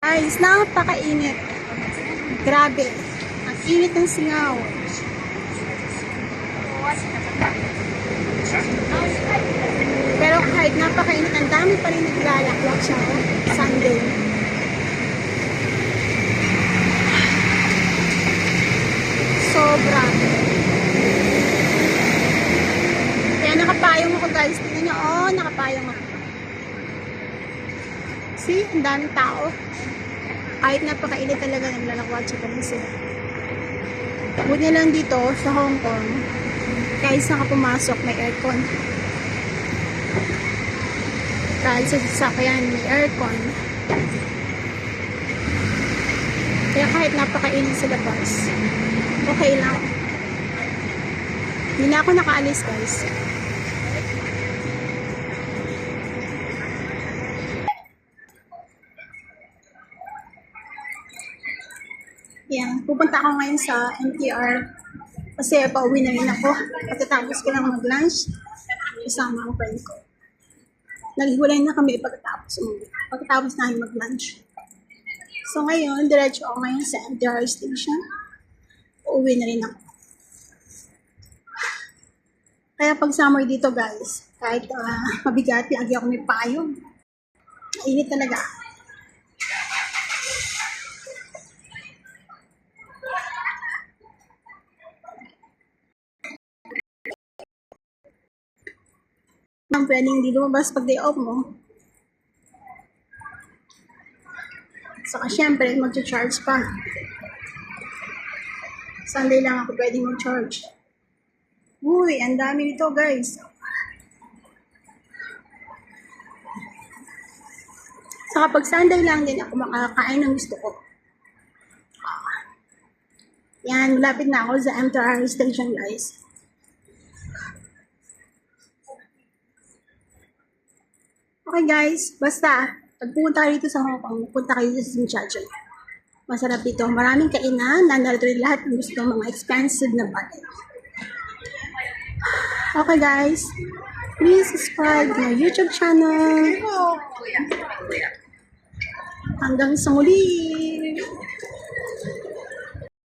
Guys, napakainit. Grabe. Ang init ng singaw. Pero kahit napakainit, ang dami pa rin naglalakwak siya. Sunday. Sobra. Kaya nakapayong ako guys. Tingnan nyo, oh, nakapayong ako. See, ang daming tao. Kahit napakainit talaga naglalakwat siya kami sila. Buti lang dito sa Hong Kong, kahit saan ka pumasok may aircon. Kahit sa sasakyan may aircon. Kaya kahit napakainit sa labas, okay lang. Hindi na ako nakaalis guys. Yan, pupunta ako ngayon sa MTR kasi pauwi na rin ako. Pagkatapos ko lang mag-lunch kasama ang friend ko. Naghiwalay na kami pagkatapos namin mag-lunch. So ngayon, diretso ako ngayon sa MTR station. Uuwi na rin ako. Kaya pag summer dito guys, kahit mabigat, lagi ako may payong. Init talaga. Nang pwedeng hindi lumabas pag day off mo. Saka syempre, mag-charge pa. Sunday lang ako pwedeng mag-charge. Uy, ang dami nito guys. Saka pag Sunday lang din ako makakain ng gusto ko. Yan, malapit na ako sa MTR station guys. Okay guys, basta pag pumunta kayo dito sa Hong Kong, punta kayo dito sa Tsimshianshan. Masarap dito. Maraming kainan, nandito rin lahat ng gusto mga expensive na bagay. Okay guys, please subscribe to my YouTube channel. Hanggang sa muli!